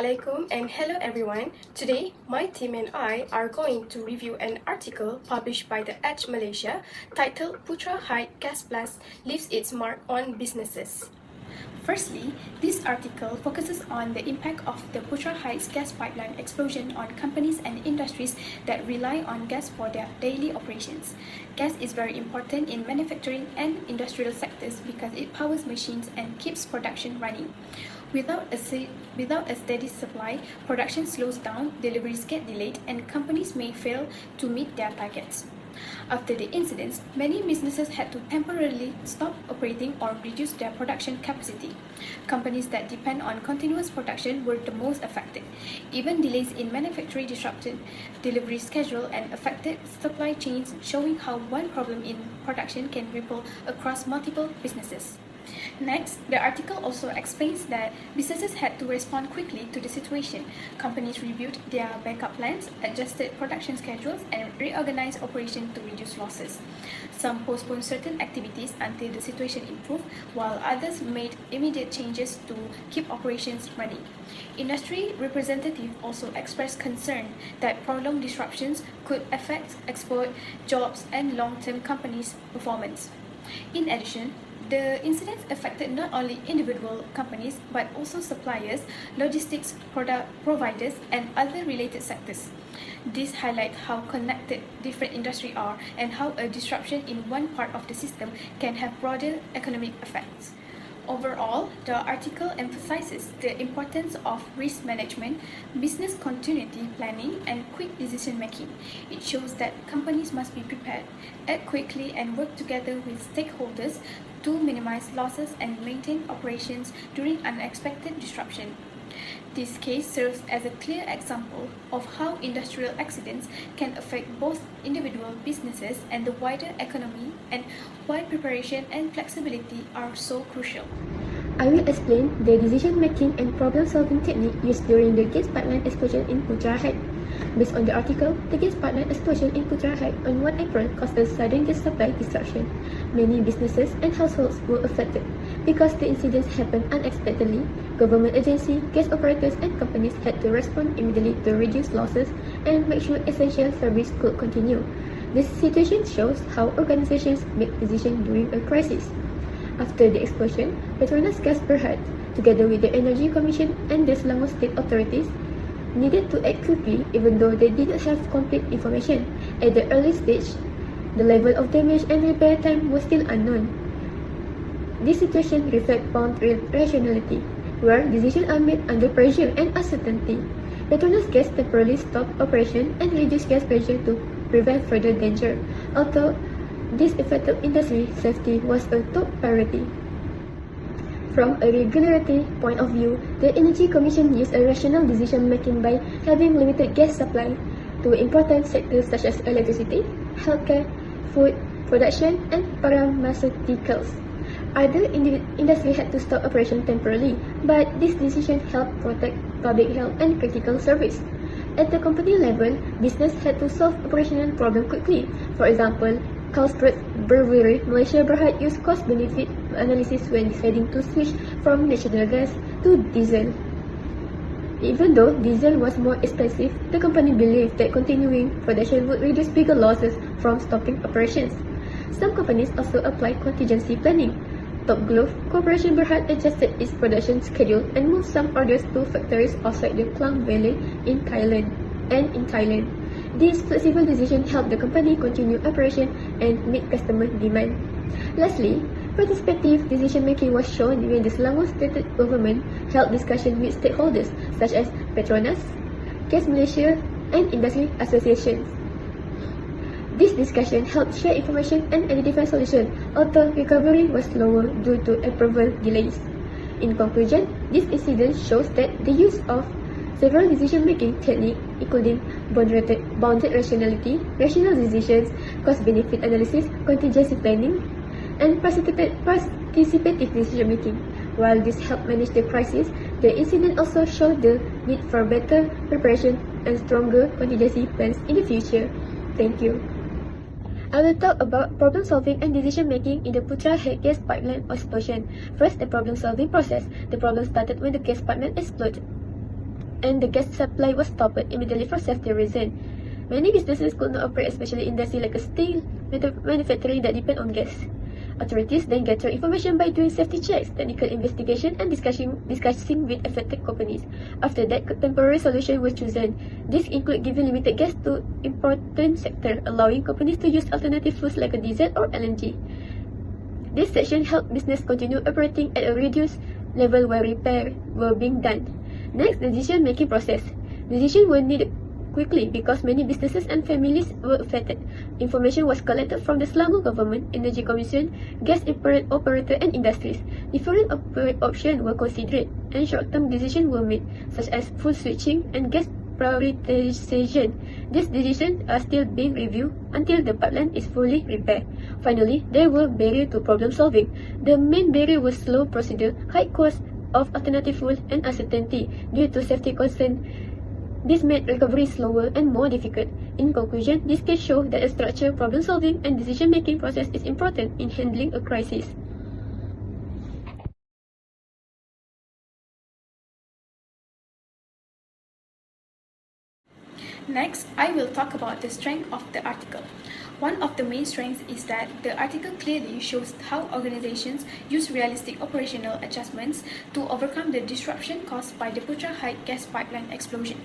Assalamualaikum and hello everyone. Today, my team and I are going to review an article published by The Edge Malaysia titled Putra Gas Blast Leaves its Mark on Businesses. Firstly, this article focuses on the impact of the Putra Heights gas pipeline explosion on companies and industries that rely on gas for their daily operations. Gas is very important in manufacturing and industrial sectors because it powers machines and keeps production running. Without a steady supply, production slows down, deliveries get delayed, and companies may fail to meet their targets. After the incidents, many businesses had to temporarily stop operating or reduce their production capacity. Companies that depend on continuous production were the most affected. Even delays in manufacturing disrupted delivery schedule and affected supply chains, showing how one problem in production can ripple across multiple businesses. Next, the article also explains that businesses had to respond quickly to the situation. Companies reviewed their backup plans, adjusted production schedules, and reorganized operations to reduce losses. Some postponed certain activities until the situation improved, while others made immediate changes to keep operations running. Industry representatives also expressed concern that prolonged disruptions could affect export, jobs, and long-term companies' performance. In addition, the incidents affected not only individual companies but also suppliers, logistics product providers, and other related sectors. This highlights how connected different industries are and how a disruption in one part of the system can have broader economic effects. Overall, the article emphasizes the importance of risk management, business continuity planning, and quick decision making. It shows that companies must be prepared, act quickly, and work together with stakeholders to minimize losses and maintain operations during unexpected disruption. This case serves as a clear example of how industrial accidents can affect both individual businesses and the wider economy, and why preparation and flexibility are so crucial. I will explain the decision-making and problem-solving technique used during the gas pipeline explosion in Putra Heights. Based on the article, the gas pipeline explosion in Putra Heights on 1 April caused a sudden gas supply disruption. Many businesses and households were affected. Because the incidents happened unexpectedly, government agencies, gas operators, and companies had to respond immediately to reduce losses and make sure essential service could continue. This situation shows how organizations make decisions during a crisis. After the explosion, Petronas Gas Berhad, together with the Energy Commission and the Selangor State authorities, needed to act quickly even though they did not have complete information. At the early stage, the level of damage and repair time was still unknown. This situation reflects bound rationality, where decisions are made under pressure and uncertainty. Petronas Gas temporarily stopped operation and reduced gas pressure to prevent further danger, although this affected industry safety was a top priority. From a regulatory point of view, the Energy Commission used a rational decision-making by having limited gas supply to important sectors such as electricity, healthcare, food production, and pharmaceuticals. Other industry had to stop operation temporarily, but this decision helped protect public health and critical service. At the company level, business had to solve operational problems quickly. For example, Carlsberg Brewery Malaysia Berhad used cost-benefit analysis when deciding to switch from natural gas to diesel. Even though diesel was more expensive, the company believed that continuing production would reduce bigger losses from stopping operations. Some companies also applied contingency planning. Top Glove Corporation Berhad adjusted its production schedule and moved some orders to factories outside the Klang Valley in Thailand. This flexible decision helped the company continue operation and meet customer demand. Lastly, participative decision-making was shown when the Selangor State Government held discussion with stakeholders such as Petronas, Gas Malaysia, and industry associations. This discussion helped share information and identify solutions, although recovery was slower due to approval delays. In conclusion, this incident shows that the use of several decision-making techniques, including bounded rationality, rational decisions, cost-benefit analysis, contingency planning, and participative decision-making. While this helped manage the crisis, the incident also showed the need for better preparation and stronger contingency plans in the future. Thank you. I will talk about problem-solving and decision-making in the Putra Heights gas pipeline explosion. First, the problem-solving process. The problem started when the gas pipeline exploded. and the gas supply was stopped immediately for safety reasons. Many businesses could not operate, especially industry like steel manufacturing that depend on gas. Authorities then gather information by doing safety checks, technical investigation, and discussing with affected companies. After that, a temporary solution was chosen. This include giving limited gas to important sector, allowing companies to use alternative fuels like a diesel or LNG. This section helped business continue operating at a reduced level while repairs were being done. Next, the decision-making process. Decisions were needed quickly because many businesses and families were affected. Information was collected from the Selangor Government, Energy Commission, gas operator and industries. Different options were considered and short-term decisions were made, such as fuel switching and gas prioritization. These decisions are still being reviewed until the pipeline is fully repaired. Finally, there were barriers to problem solving. The main barrier was slow procedure, high cost of alternative fuel, and uncertainty due to safety concerns. This made recovery slower and more difficult. In conclusion, this case shows that a structured problem-solving and decision-making process is important in handling a crisis. Next, I will talk about the strength of the article. One of the main strengths is that the article clearly shows how organizations use realistic operational adjustments to overcome the disruption caused by the Putra Height gas pipeline explosion.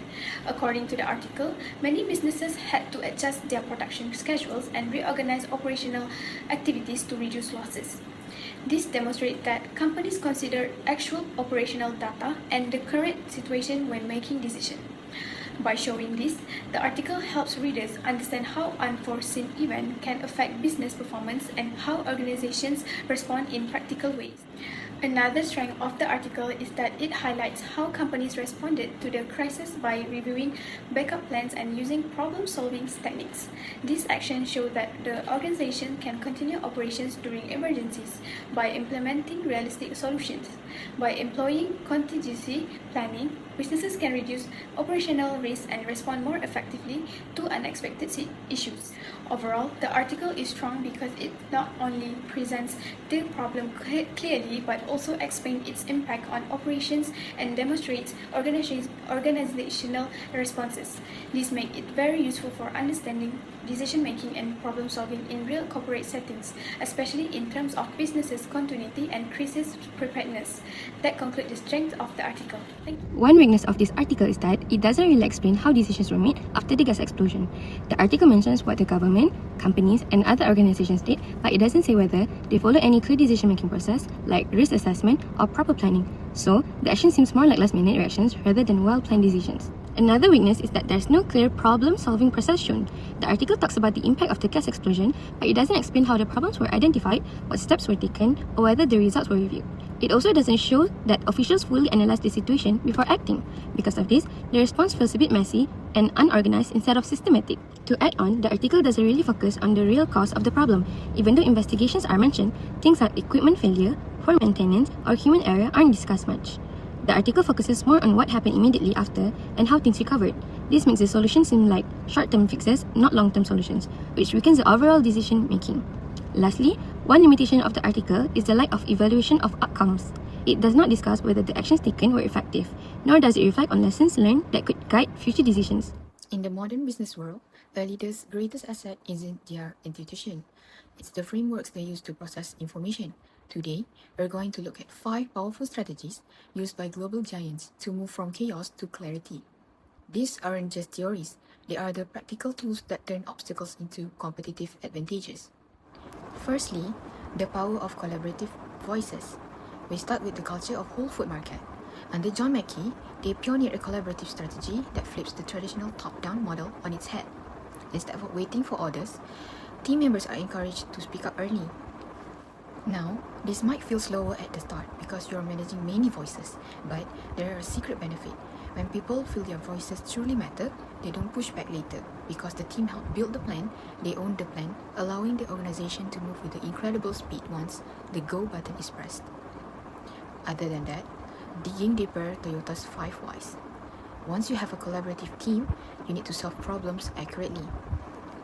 According to the article, many businesses had to adjust their production schedules and reorganize operational activities to reduce losses. This demonstrates that companies consider actual operational data and the current situation when making decisions. By showing this, the article helps readers understand how unforeseen events can affect business performance and how organizations respond in practical ways. Another strength of the article is that it highlights how companies responded to the crisis by reviewing backup plans and using problem-solving techniques. These actions show that the organization can continue operations during emergencies by implementing realistic solutions. By employing contingency planning, businesses can reduce operational risk and respond more effectively to unexpected issues. Overall, the article is strong because it not only presents the problem clearly but also explains its impact on operations and demonstrates organizational responses. This makes it very useful for understanding decision-making and problem-solving in real corporate settings, especially in terms of businesses' continuity and crisis preparedness. That concludes the strength of the article. Thank you. One weakness of this article is that it doesn't really explain how decisions were made after the gas explosion. The article mentions what the government, companies, and other organizations did, but it doesn't say whether they follow any clear decision-making process like risk assessment or proper planning. So, the action seems more like last-minute reactions rather than well-planned decisions. Another weakness is that there's no clear problem-solving process shown. The article talks about the impact of the gas explosion, but it doesn't explain how the problems were identified, what steps were taken, or whether the results were reviewed. It also doesn't show that officials fully analyzed the situation before acting. Because of this, the response feels a bit messy and unorganized instead of systematic. To add on, the article doesn't really focus on the real cause of the problem. Even though investigations are mentioned, things like equipment failure, poor maintenance, or human error aren't discussed much. The article focuses more on what happened immediately after and how things recovered. This makes the solution seem like short-term fixes, not long-term solutions, which weakens the overall decision-making. Lastly, one limitation of the article is the lack of evaluation of outcomes. It does not discuss whether the actions taken were effective, nor does it reflect on lessons learned that could guide future decisions. In the modern business world, a leader's greatest asset isn't their institution. It's the frameworks they use to process information. Today, we're going to look at 5 powerful strategies used by global giants to move from chaos to clarity. These aren't just theories, they are the practical tools that turn obstacles into competitive advantages. Firstly, the power of collaborative voices. We start with the culture of whole food market. Under John Mackey, they pioneered a collaborative strategy that flips the traditional top-down model on its head. Instead of waiting for orders, team members are encouraged to speak up early. Now, this might feel slower at the start because you're managing many voices, but there is a secret benefit. When people feel their voices truly matter, they don't push back later. Because the team helped build the plan, they own the plan, allowing the organization to move with incredible speed once the go button is pressed. Other than that, digging deeper, Toyota's 5 whys. Once you have a collaborative team, you need to solve problems accurately.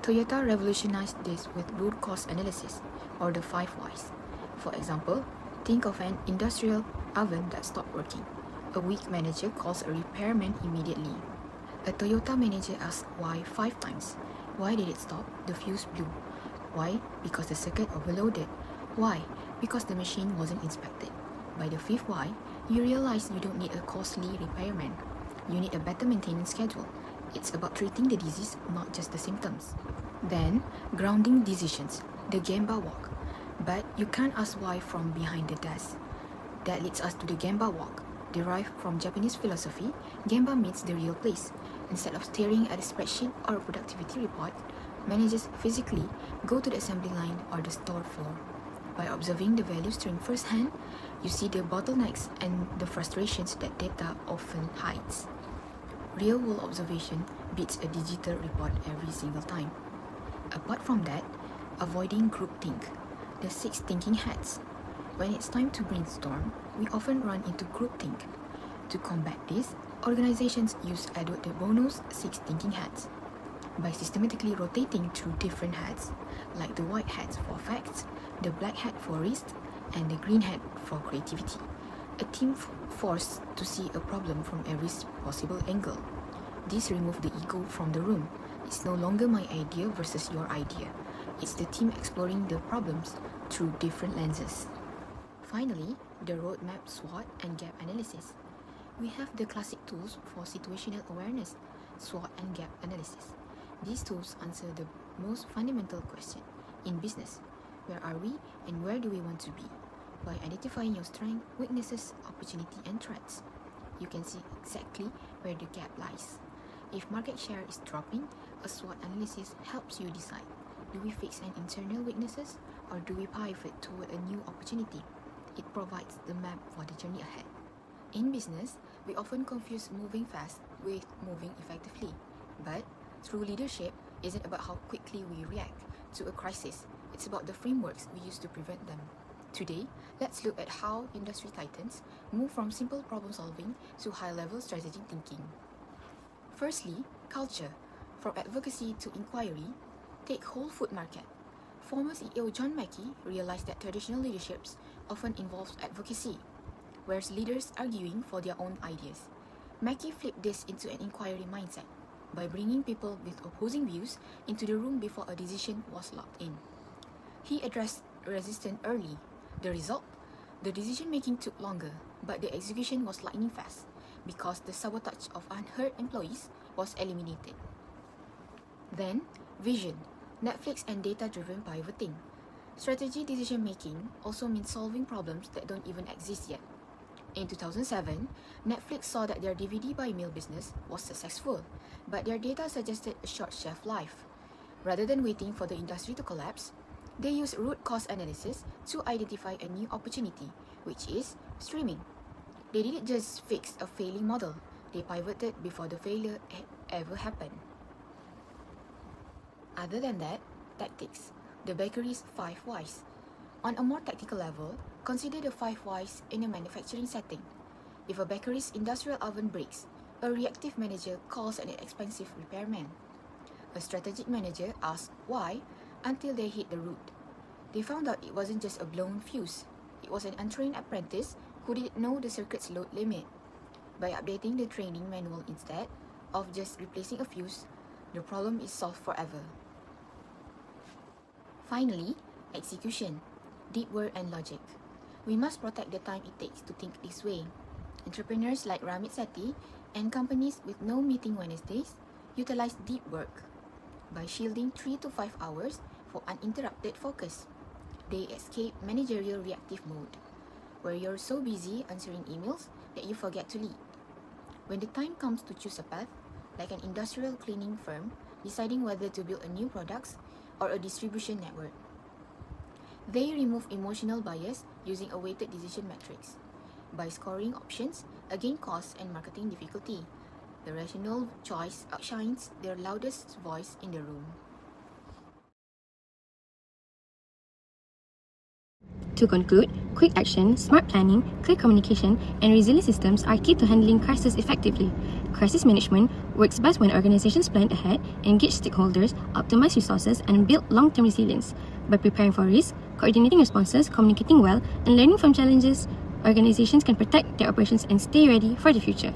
Toyota revolutionized this with root cause analysis, or the 5 whys. For example, think of an industrial oven that stopped working. What is the root cause? A weak manager calls a repairman immediately. A Toyota manager asks why 5 times. Why did it stop? The fuse blew. Why? Because the circuit overloaded. Why? Because the machine wasn't inspected. By the 5th why, you realize you don't need a costly repairman. You need a better maintenance schedule. It's about treating the disease, not just the symptoms. Then, grounding decisions, the Gemba walk. But you can't ask why from behind the desk. That leads us to the Gemba walk. Derived from Japanese philosophy, Gemba means the real place. Instead of staring at a spreadsheet or a productivity report, managers physically go to the assembly line or the store floor. By observing the value stream firsthand, you see the bottlenecks and the frustrations that data often hides. Real-world observation beats a digital report every single time. Apart from that, avoiding groupthink, the 6 thinking hats. When it's time to brainstorm, we often run into groupthink. To combat this, organizations use Edward de Bono's 6 thinking hats. By systematically rotating through different hats, like the white hats for facts, the black hat for risk, and the green hat for creativity, a team forced to see a problem from every possible angle. This removes the ego from the room. It's no longer my idea versus your idea. It's the team exploring the problems through different lenses. Finally, the roadmap, SWOT, and gap analysis. We have the classic tools for situational awareness, SWOT and gap analysis. These tools answer the most fundamental question in business. Where are we and where do we want to be? By identifying your strengths, weaknesses, opportunity, and threats, you can see exactly where the gap lies. If market share is dropping, a SWOT analysis helps you decide, do we fix an internal weaknesses or do we pivot toward a new opportunity? It provides the map for the journey ahead. In business, we often confuse moving fast with moving effectively. But true leadership isn't about how quickly we react to a crisis. It's about the frameworks we use to prevent them. Today, let's look at how industry titans move from simple problem solving to high-level strategic thinking. Firstly, culture. From advocacy to inquiry, take Whole Food Market. Former CEO John Mackey realized that traditional leaderships often involves advocacy, whereas leaders arguing for their own ideas. Mackey flipped this into an inquiry mindset by bringing people with opposing views into the room before a decision was locked in. He addressed resistance early. The result? The decision-making took longer, but the execution was lightning fast because the sabotage of unheard employees was eliminated. Then, vision. Netflix and data-driven pivoting. Strategy decision-making also means solving problems that don't even exist yet. In 2007, Netflix saw that their DVD by mail business was successful, but their data suggested a short shelf life. Rather than waiting for the industry to collapse, they used root cause analysis to identify a new opportunity, which is streaming. They didn't just fix a failing model, they pivoted before the failure had ever happened. Other than that, tactics. The bakery's 5 whys. On a more tactical level, consider the 5 whys in a manufacturing setting. If a bakery's industrial oven breaks, a reactive manager calls an expensive repairman. A strategic manager asks why until they hit the root. They found out it wasn't just a blown fuse. It was an untrained apprentice who didn't know the circuit's load limit. By updating the training manual instead of just replacing a fuse, the problem is solved forever. Finally, execution, deep work and logic. We must protect the time it takes to think this way. Entrepreneurs like Ramit Sethi and companies with no meeting Wednesdays utilize deep work. By shielding 3 to 5 hours for uninterrupted focus, they escape managerial reactive mode, where you're so busy answering emails that you forget to lead. When the time comes to choose a path, like an industrial cleaning firm deciding whether to build a new products or a distribution network, they remove emotional bias using a weighted decision matrix. By scoring options against cost and marketing difficulty, the rational choice outshines their loudest voice in the room. To conclude, quick action, smart planning, clear communication, and resilient systems are key to handling crisis effectively. Crisis management works best when organizations plan ahead, engage stakeholders, optimize resources, and build long-term resilience. By preparing for risk, coordinating responses, communicating well, and learning from challenges, organizations can protect their operations and stay ready for the future.